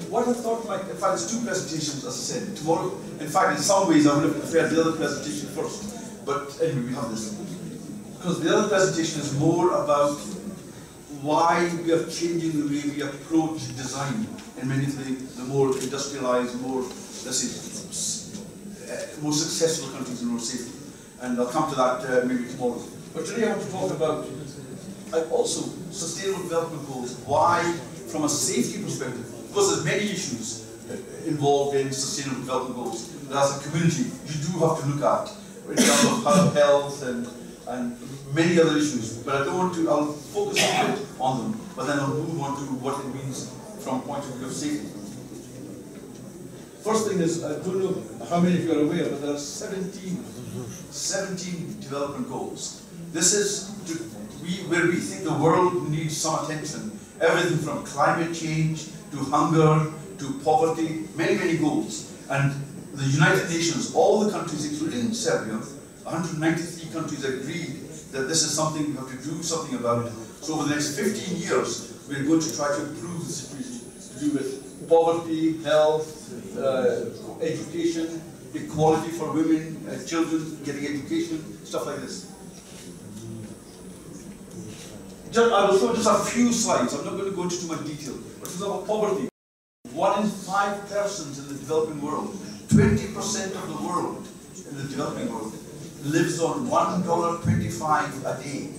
What I thought, in fact, there's two presentations, as I said. Tomorrow, in fact, in some ways, I would have preferred the other presentation first. But anyway, we have this. Because the other presentation is more about why we are changing the way we approach design in many of the more industrialized, more, let's say, more successful countries in road safety. And I'll come to that maybe tomorrow. But today I want to talk about also sustainable development goals. Why, from a safety perspective, because there's many issues involved in sustainable development goals that as a community you do have to look at in terms of health and many other issues. But I don't want to, I'll focus a bit on them, but then I'll move on to what it means from a point of view of safety. First thing is, I don't know how many of you are aware, but there are 17 development goals. This is where we think the world needs some attention. Everything from climate change to hunger to poverty, many goals. And the United Nations, all the countries, including Serbia, 193 countries agreed that this is something we have to do something about. So over the next 15 years, we're going to try to improve the situation to do with poverty, health, education, equality for women, children getting education, stuff like this. I will show just a few slides. I'm not going to go into too much detail. But for example, poverty. 1 in 5 persons in the developing world, 20% of the world in the developing world, lives on $1.25 a day.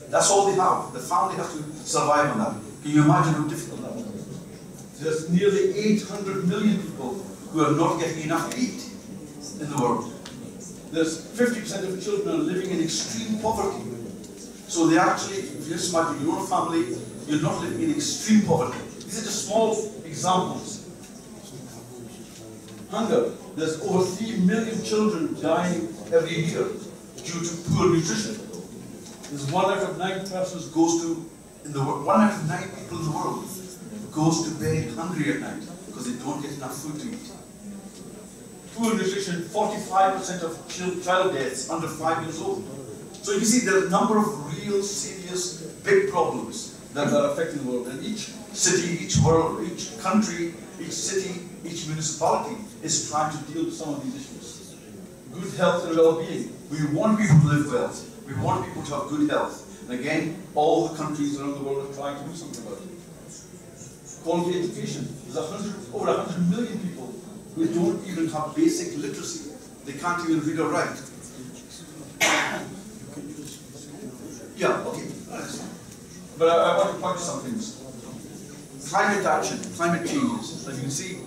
That's all they have. The family has to survive on that. Can you imagine how difficult that is? There's nearly 800 million people who are not getting enough to eat in the world. There's 50% of children are living in extreme poverty. So they actually, if you just imagine your own family, you're not living in extreme poverty. These are just small examples. Hunger. There's over 3 million children dying every year due to poor nutrition. There's 1 out of 9 persons goes to, 1 out of 9 people in the world goes to bed hungry at night because they don't get enough food to eat. Poor nutrition, 45% of child deaths under 5 years old. So you see there are a number of real serious big problems that are affecting the world. And each city, each world, each country, each city, each municipality is trying to deal with some of these issues. Good health and well-being. We want people to live well. We want people to have good health. And again, all the countries around the world are trying to do something about it. Quality education. There's over 100 million people who don't even have basic literacy. They can't even read or write. Yeah, okay. But I want to point to some things. Climate action, climate changes. As you can see,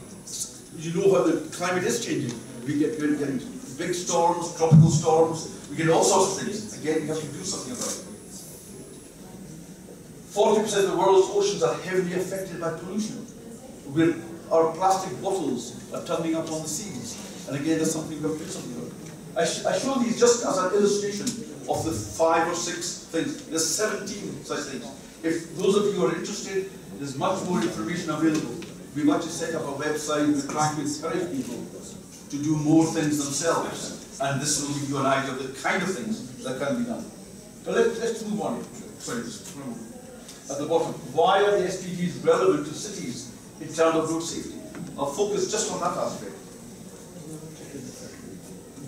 you know how the climate is changing. We're getting big storms, tropical storms. We get all sorts of things. Again, we have to do something about it. 40% of the world's oceans are heavily affected by pollution. Our plastic bottles are turning up on the seas. And again, there's something we have to do something about. I show these just as an illustration of the 5 or 6 things. There's 17 such things. If those of you who are interested, there's much more information available. We've actually set up a website with trying to encourage people to do more things themselves. And this will give you an idea of the kind of things that can be done. But let's move on. Sorry, just at the bottom. Why are the SDGs relevant to cities in terms of road safety? I'll focus just on that aspect.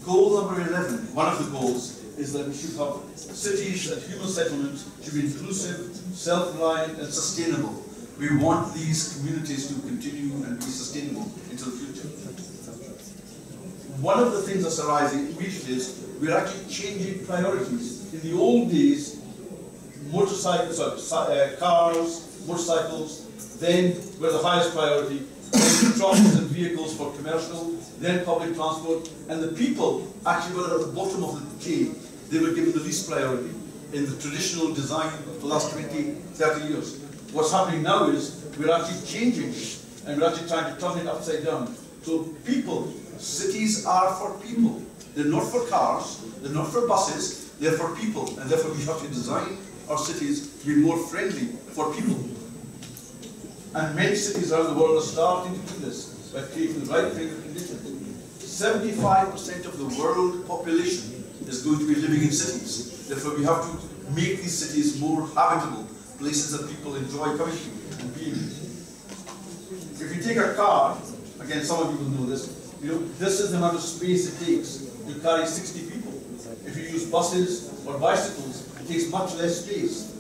Goal number 11, one of the goals, is that we should have cities and human settlements should be inclusive, self-reliant and sustainable. We want these communities to continue and be sustainable into the future. One of the things that's arising immediately is we're actually changing priorities. In the old days, cars, motorcycles, then were the highest priority, then trucks and vehicles for commercial, then public transport, and the people actually were at the bottom of the chain. They were given the least priority in the traditional design of the last 20, 30 years. What's happening now is we're actually changing it, and we're actually trying to turn it upside down. So people, cities are for people. They're not for cars, they're not for buses, they're for people, and therefore we have to design our cities to be more friendly for people. And many cities around the world are starting to do this by creating the right kind of conditions. 75% of the world population is going to be living in cities. Therefore, we have to make these cities more habitable, places that people enjoy coming to and being. car, again, some of you will know this, this is the amount of space it takes to carry 60 people. If you use buses or bicycles, it takes much less space.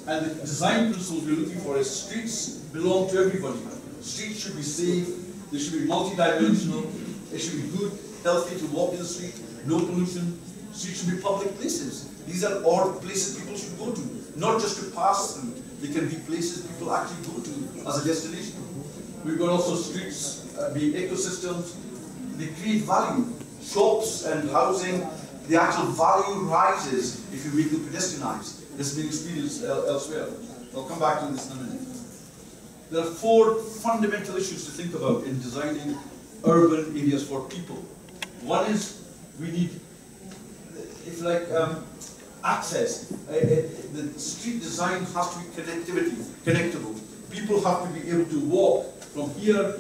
And the design principles we're looking for is streets belong to everybody. Streets should be safe, they should be multi-dimensional, they should be good, healthy to walk in the street, no pollution. Streets should be public places. These are all places people should go to, not just to pass through. They can be places people actually go to as a destination. We've got also streets being ecosystems. They create value. Shops and housing, the actual value rises if you make them pedestrianized. This has been experienced elsewhere. I'll come back to this in a minute. There are 4 fundamental issues to think about in designing urban areas for people. One is we need, if you like, access. The street design has to be connectable. People have to be able to walk from here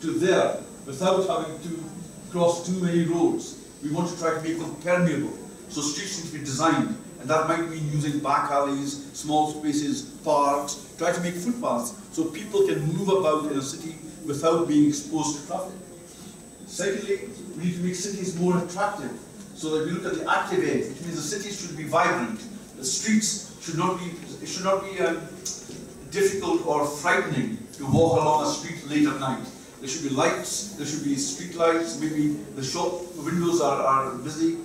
to there without having to cross too many roads. We want to try to make them permeable. So streets need to be designed, and that might mean using back alleys, small spaces, parks, try to make footpaths so people can move about in a city without being exposed to traffic. Secondly, we need to make cities more attractive. So that we look at the active edge, which means the cities should be vibrant. The streets should not be difficult or frightening to walk along a street late at night. There should be lights, there should be street lights, maybe the shop windows are busy.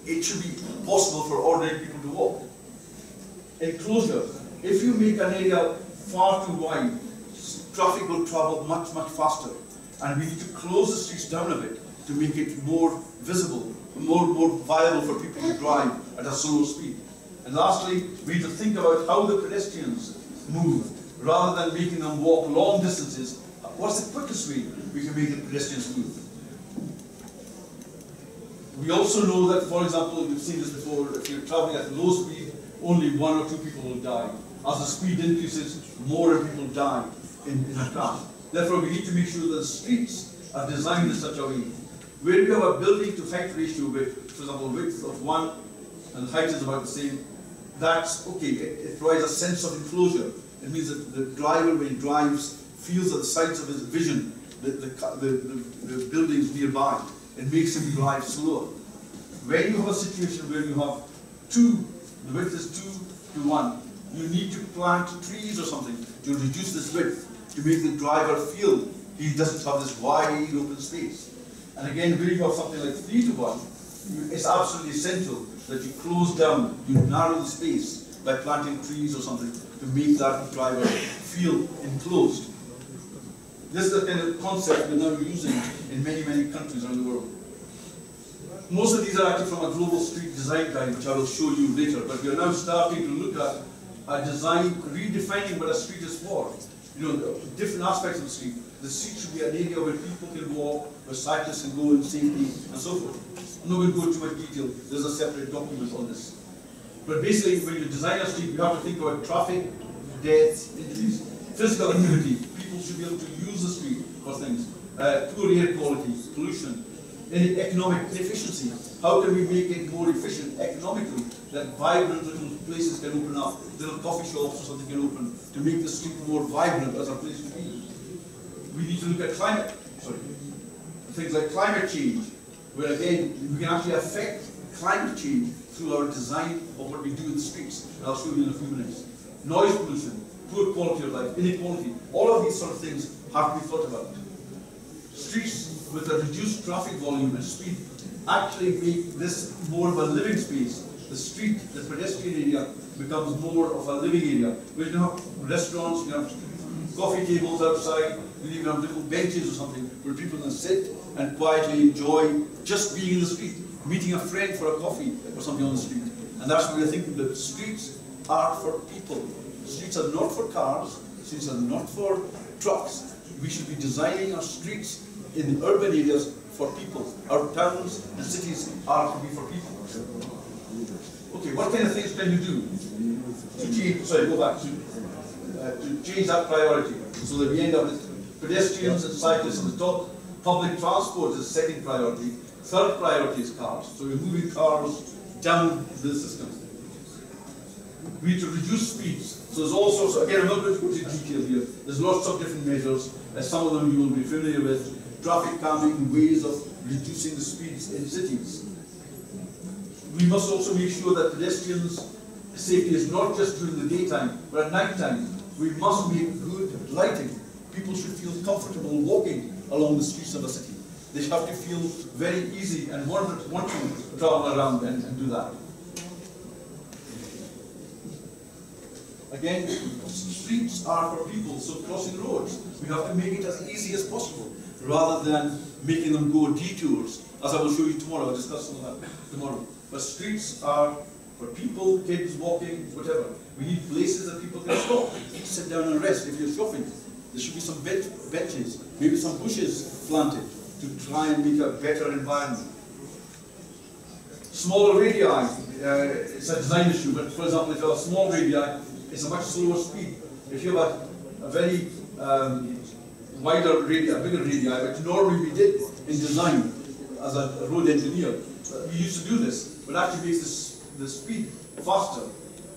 It should be possible for ordinary people to walk. Enclosure. If you make an area far too wide, traffic will travel much faster. And we need to close the streets down a bit to make it more visible, more viable for people to drive at a slower speed. And lastly, we need to think about how the pedestrians move, rather than making them walk long distances. What's the quickest way we can make the pedestrians move? We also know that, for example, we've seen this before, if you're traveling at low speed, only 1 or 2 people will die. As the speed increases, more people die in a crash. Therefore, we need to make sure that the streets are designed in such a way. Where we have a building to height ratio with, for example, width of 1 and height is about the same, that's okay. It provides a sense of enclosure. It means that the driver, when he drives, feels at the sides of his vision the buildings nearby. It makes him drive slower. When you have a situation where you have 2, the width is 2 to 1, you need to plant trees or something to reduce this width, to make the driver feel he doesn't have this wide open space. And again, when you have something like 3 to 1, it's absolutely essential that you close down, you narrow the space by planting trees or something to make that driver feel enclosed. This is the kind of concept we're now using in many countries around the world. Most of these are actually from a global street design guide, which I will show you later, but we are now starting to look at a design, redefining what a street is for. Different aspects of the street. The street should be an area where people can walk, where cyclists can go in safety, and so forth. I'm not going to go into too much detail. There's a separate document on this. But basically, when you design a street, you have to think about traffic, death, injuries, physical activity. People should be able to use the street for things. Poor air quality, pollution, economic inefficiency. How can we make it more efficient economically, that vibrant little places can open up, little coffee shops or something can open, to make the street more vibrant as a place to be. We need to look at things like climate change, where again, we can actually affect climate change through our design of what we do in the streets. And I'll show you in a few minutes. Noise pollution, poor quality of life, inequality, all of these sort of things have to be thought about. Streets with a reduced traffic volume and speed actually make this more of a living space. The street, the pedestrian area, becomes more of a living area. Where you have restaurants, you have coffee tables outside, you even have little benches or something where people can sit and quietly enjoy just being in the street, meeting a friend for a coffee or something on the street. And that's why we're thinking that streets are for people. Streets are not for cars, streets are not for trucks. We should be designing our streets in the urban areas for people. Our towns and cities are to be for people. Okay, what kind of things can you do to change, to change that priority so that we end up with pedestrians and cyclists on the top? Public transport is the second priority. Third priority is cars. So we're moving cars down the system. We need to reduce speeds. So there's all sorts of, again, I'm not going to go into detail here. There's lots of different measures. Some of them you will be familiar with. Traffic calming, ways of reducing the speeds in cities. We must also make sure that pedestrians' safety is not just during the daytime, but at night time. We must make good lighting. People should feel comfortable walking along the streets of the city. They have to feel very easy and want to travel around and do that. Again, streets are for people, so crossing roads, we have to make it as easy as possible, rather than making them go detours, as I will show you tomorrow. I'll discuss some of that tomorrow. But streets are for people, kids walking, whatever. We need places that people can stop, sit down and rest. If you're shopping, there should be some benches, maybe some bushes planted to try and make a better environment. Smaller radii, it's a design issue, but for example, if you have a small radii, it's a much slower speed. If you have a very wider radii, a bigger radii, which normally we did in design as a road engineer, we used to do this, but actually makes the speed faster,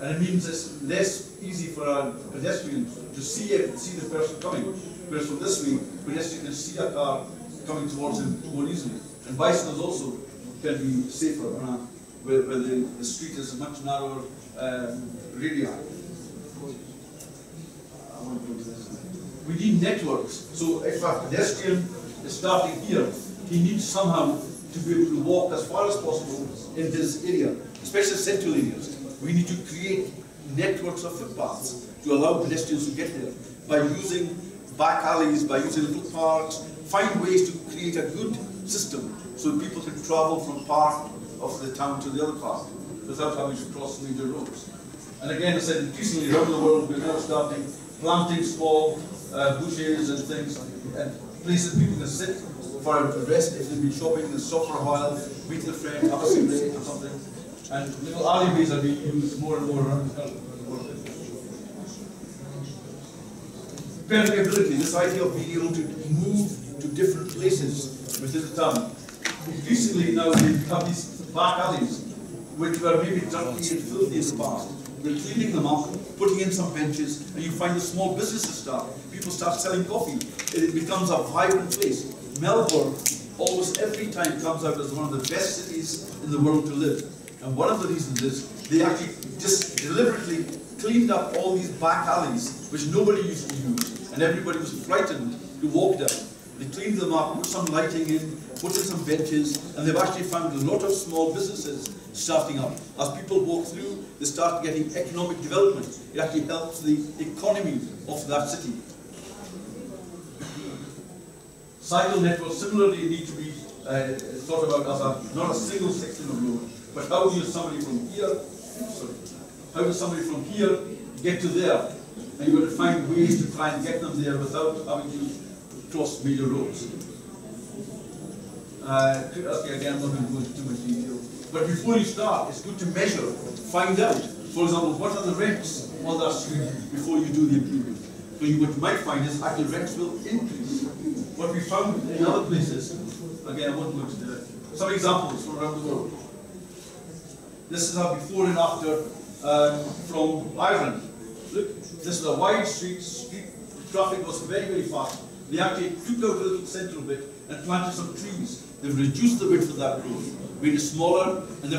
and it means it's less easy for a pedestrian to see the person coming. Whereas from this way, pedestrian can see a car coming towards him more easily. And bicycles also can be safer where the street is a much narrower radii. We need networks. So if a pedestrian is starting here, he needs somehow to be able to walk as far as possible in this area, especially central areas. We need to create networks of footpaths to allow pedestrians to get there by using back alleys, by using little parks. Find ways to create a good system so people can travel from part of the town to the other part without having to cross major roads. And again, I said, increasingly around the world, we're now starting planting small bushes and things, and places people can sit for a rest if they've been shopping, they stop for a while, meet a friend, have a cigarette or something. And little alleyways are being used more and more around the world. Permeability, this idea of being able to move to different places within the town. Increasingly now we have these back alleys, which were maybe dirty and filthy in the past. They're cleaning them up, putting in some benches, and you find the small businesses start. People start selling coffee. It becomes a vibrant place. Melbourne, almost every time, comes out as one of the best cities in the world to live. And one of the reasons is they actually just deliberately cleaned up all these back alleys, which nobody used to use, and everybody was frightened to walk down. They cleaned them up, put some lighting in, put in some benches, and they've actually found a lot of small businesses starting up. As people walk through, they start getting economic development. It actually helps the economy of that city. Cycle networks similarly need to be thought about as not a single section of road, but how does somebody from here, get to there? And you've got to find ways to try and get them there without having to cross major roads. Okay, again, I'm not going to go into too much detail. But before you start, it's good to measure, find out. For example, what are the rents on that street before you do the improvement? So what you might find is actually rents will increase. What we found in other places, again, I won't go into that. Some examples from around the world. This is our before and after from Ireland. Look, this is a wide street traffic was very, very fast. They actually took out a little central bit and planted some trees. They've reduced the width of that road, made it smaller, and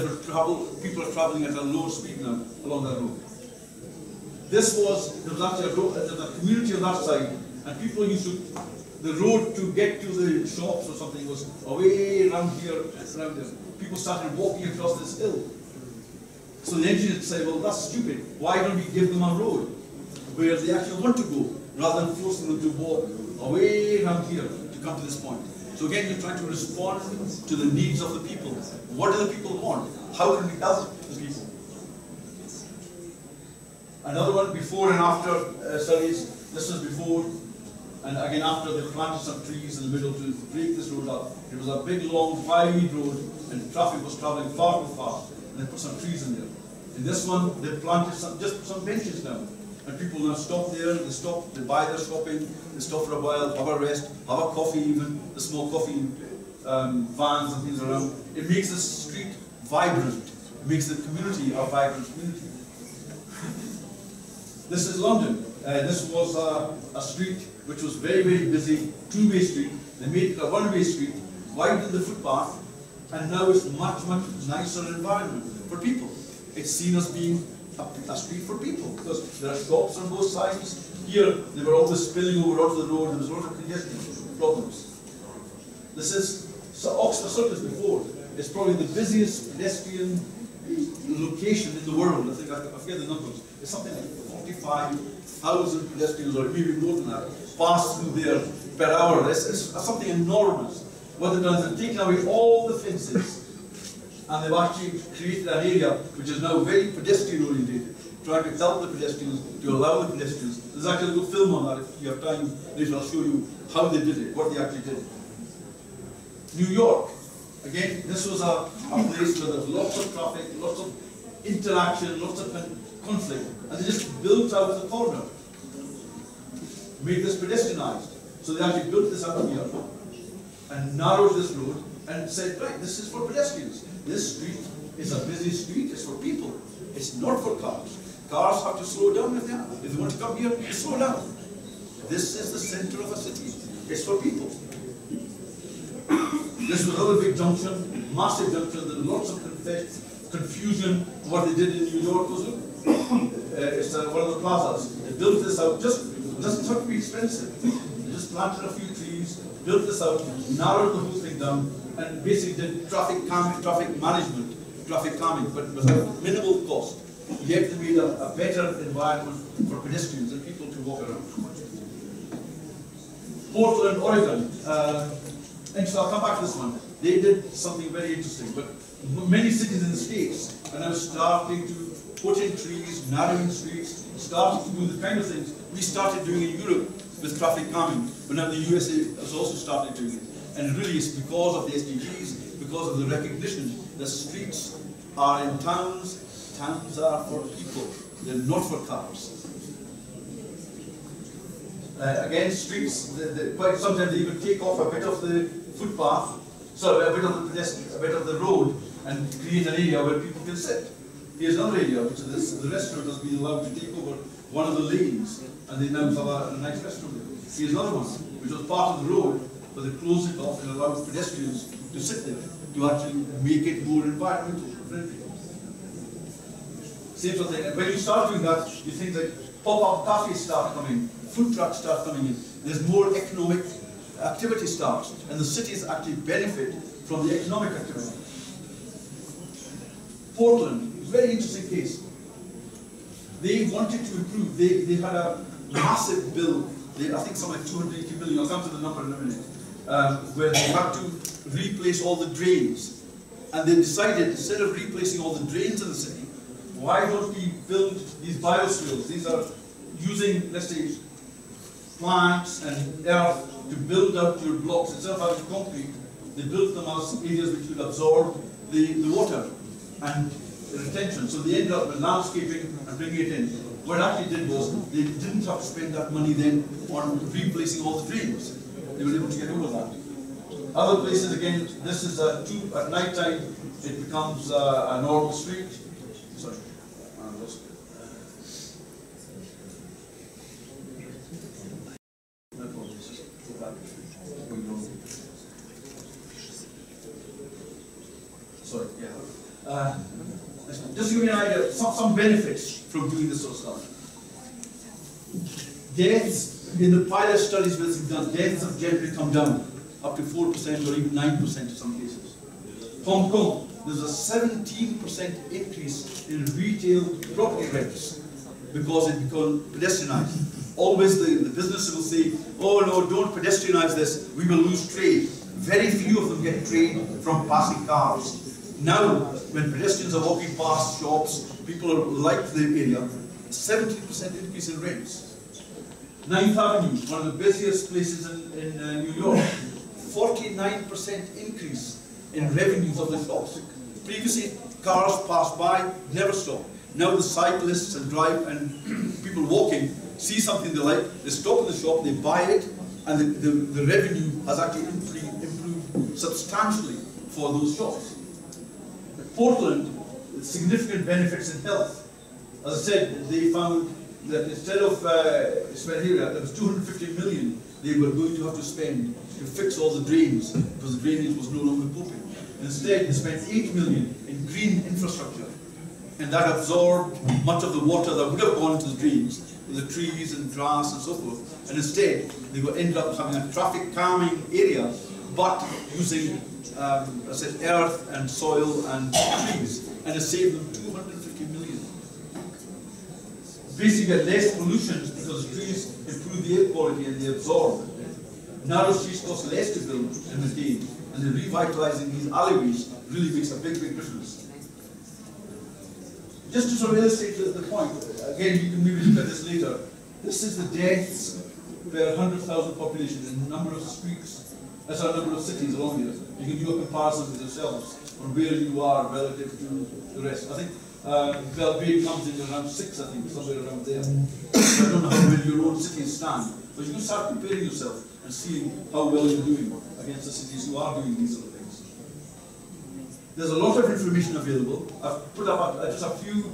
people are traveling at a lower speed now along that road. There was actually a community on that side, and people used to, the road to get to the shops or something was away around here, around there. People started walking across this hill. So the engineers said, well, that's stupid. Why don't we give them a road where they actually want to go, rather than forcing them to walk away around here to come to this point. So again, you're trying to respond to the needs of the people. What do the people want? How can we help the people? Another one, before and after studies. This was before, and again after they planted some trees in the middle to break this road up. It was a big, long, wide road, and traffic was traveling far too fast. And they put some trees in there. In this one, they planted just some benches down. And people now stop there, they buy their shopping, they stop for a while, have a rest, have a coffee even, the small coffee vans and things around. It makes the street vibrant. It makes the community a vibrant community. This is London. This was a street which was very, very busy, two-way street. They made it a one-way street, widened the footpath, and now it's much, much nicer environment for people. It's seen as being a street for people because there are shops on both sides. Here, they were always spilling over onto the road. There was a lot of congestion problems. This is Oxford Circus before. It's probably the busiest pedestrian location in the world. I think I forget the numbers. It's something like 45,000 pedestrians, or maybe more than that, pass through there per hour. It's something enormous. What they've done is they've taken away all the fences, and they've actually created an area which is now very pedestrian oriented, trying to help the pedestrians, to allow the pedestrians. There's actually a little film on that. If you have time later, I'll show you how they did it, what they actually did. New York, again, this was a place where there was lots of traffic, lots of interaction, lots of conflict, and they just built out the corner, made this pedestrianized. So they actually built this up here and narrowed this road and said, right, this is for pedestrians. This street is a busy street, it's for people. It's not for cars. Cars have to slow down if they have. If they want to come here, they slow down. This is the center of a city. It's for people. This was another big junction, massive junction. There was lots of confusion. What they did in New York was, it's one of the plazas. They built this out, it doesn't have to be expensive. They just planted a few trees, built this out, narrowed the whole thing down, and basically did traffic calming, traffic management, traffic calming, but without minimal cost. Yet they made a better environment for pedestrians and people to walk around. Portland, Oregon. And so I'll come back to this one. They did something very interesting, but many cities in the States are now starting to put in trees, narrowing streets, starting to do the kind of things we started doing in Europe with traffic calming, but now the USA has also started doing it. And really it's because of the SDGs, because of the recognition that streets are in towns, towns are for people, they're not for cars. Again, streets, quite sometimes they even take off a bit of the footpath, a bit of the pedestrian, a bit of the road, and create an area where people can sit. Here's another area, which is the restaurant has been allowed to take over one of the lanes, and they now have a nice restaurant there. Here's another one, which was part of the road, but they closed it off and allowed pedestrians to sit there, to actually make it more environmental friendly. Same sort of thing. And when you start doing that, you think that pop-up cafes start coming, food trucks start coming in, there's more economic activity starts, and the cities actually benefit from the economic activity. Portland, very interesting case. They wanted to improve, they had a massive bill, I think something like 280 million, I'll come to the number in a minute, where they had to replace all the drains. And they decided, instead of replacing all the drains in the city, why don't we build these bioswales? These are using, let's say, plants and earth to build up your blocks. Instead of having concrete, they built them as areas which would absorb the water and the retention. So they ended up with landscaping and bringing it in. What it actually did was, they didn't have to spend that money then on replacing all the drains. They were able to get over that. Other places, again, this is at night time, it becomes a normal street. Sorry. Sorry, yeah. Just to give you an idea, some benefits from doing this sort of stuff. Deaths, in the pilot studies which we've done, deaths have generally come down, up to 4% or even 9% in some cases. Hong Kong, there's a 17% increase in retail property rents because it became pedestrianized. Always the businesses will say, oh no, don't pedestrianize this, we will lose trade. Very few of them get trade from passing cars. Now, when pedestrians are walking past shops, people like the area, 17% increase in rents. 9th Avenue, one of the busiest places in New York, 49% increase in revenues of the shops. Previously, cars passed by, never stopped. Now the cyclists and people walking see something they like, they stop in the shop, they buy it, and the revenue has actually improved substantially for those shops. Portland, significant benefits in health. As I said, they found that instead of spend here, there was 250 million they were going to have to spend to fix all the drains because the drainage was no longer coping. Instead, they spent 8 million in green infrastructure, and that absorbed much of the water that would have gone into the drains, with the trees and grass and so forth. And instead, they ended up having a traffic calming area, but using I said, earth and soil and trees, and it saved them 250 million. Basically, less pollution because the trees improve the air quality and they absorb. Narrow streets cost less to build and maintain, and the revitalizing these alleyways really makes a big, big difference. Just to sort of illustrate the point, again, you can maybe look at this later. This is the deaths per 100,000 population in the number of streets, that's our number of cities along here. You can do a comparison with yourselves on where you are relative to the rest. I think Belgrade comes in around 6, I think, somewhere around there. I don't know how well your own cities stand, but you can start comparing yourself and seeing how well you're doing against the cities who are doing these sort of things. There's a lot of information available. I've put up just a few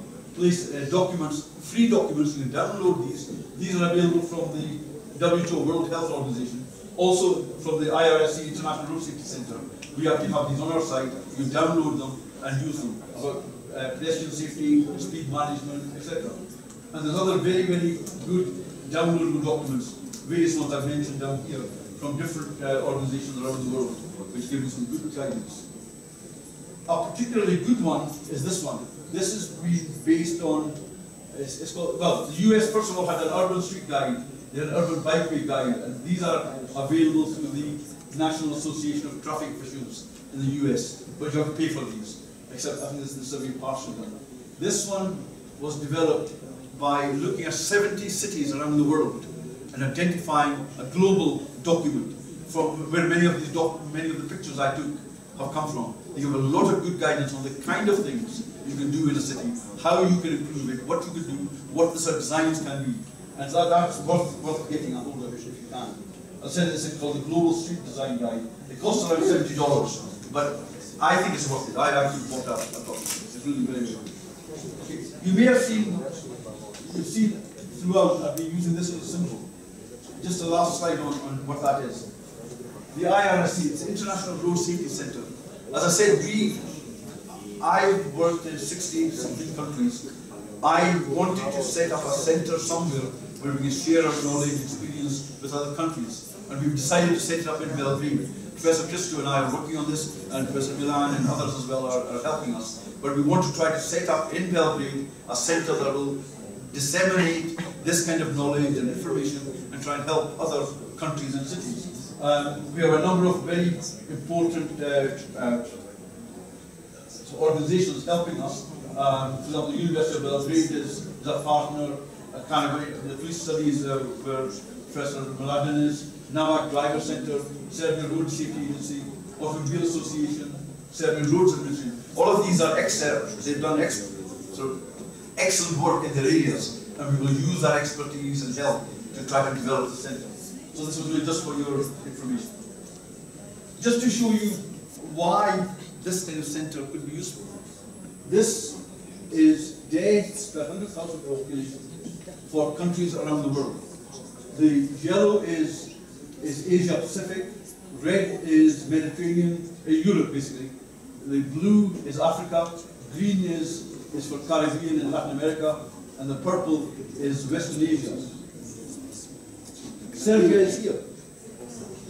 documents, free documents. You can download these. These are available from the WHO, World Health Organization, also from the IRSC, International Road Safety Center. We actually have these on our site. You download them and use them about pedestrian safety, speed management, etc. And there's other very, very good downloadable documents, various ones I've mentioned down here, from different organizations around the world, which give you some good guidance. A particularly good one is this one. This is based on, it's called, well, the US first of all had an urban street guide, they had an urban bikeway guide, and these are available through the National Association of Traffic Officials in the US, but you have to pay for these, except I think this is a very partial one. This one was developed by looking at 70 cities around the world and identifying a global document from where many of the pictures I took have come from. They give a lot of good guidance on the kind of things you can do in a city, how you can improve it, what you can do, what the sort of designs can be. And so that's worth getting a hold of if you can. I said it's called the Global Street Design Guide. It costs around $70, but I think it's worth it. I actually bought that a copy. It's really very good. Okay. You may have seen, you've seen throughout, I've been using this as a symbol. Just the last slide on what that is. The IRSC, it's the International Road Safety Center. As I said, I've worked in 60-something countries. I wanted to set up a center somewhere where we can share our knowledge and experience with other countries. And we've decided to set it up in Belgrade. Professor Christo and I are working on this, and Professor Milan and others as well are helping us. But we want to try to set up in Belgrade a center that will disseminate this kind of knowledge and information and try and help other countries and cities. We have a number of very important organizations helping us. For example, the University of Belgrade is a partner. The police studies where Professor Mladen is, Navak Driver Center, Serbian Road Safety Agency, Automobile Association, Serbian Roads Administration. All of these are experts. They've done excellent work in their areas, and we will use that expertise and help to try to develop the center. So this was really just for your information. Just to show you why this kind of center could be useful. This is deaths per 100,000 population for countries around the world. The yellow is Asia Pacific, red is Mediterranean, Europe basically. The blue is Africa, green is for Caribbean and Latin America, and the purple is Western Asia. Serbia is here.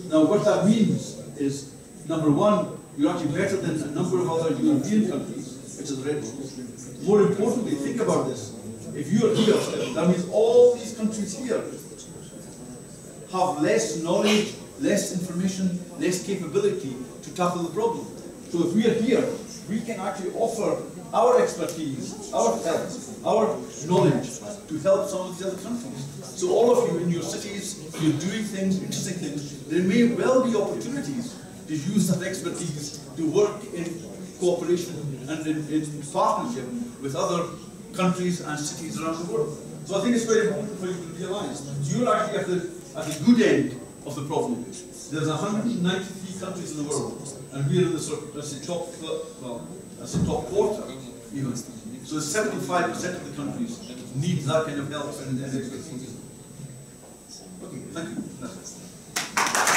Now what that means is, number one, you're actually better than a number of other European countries, which is red. More importantly, think about this. If you are here, that means all these countries here have less knowledge, less information, less capability to tackle the problem. So if we are here, we can actually offer our expertise, our help, our knowledge to help some of these other countries. So all of you in your cities, you're doing things, interesting things, there may well be opportunities to use that expertise to work in cooperation and in partnership with other countries and cities around the world. So I think it's very important for you to realize you're actually at the good end of the problem. There's 193 countries in the world, and we're in the top quarter. even. So 75% of the countries need that kind of help and expertise. Okay, thank you. That's it.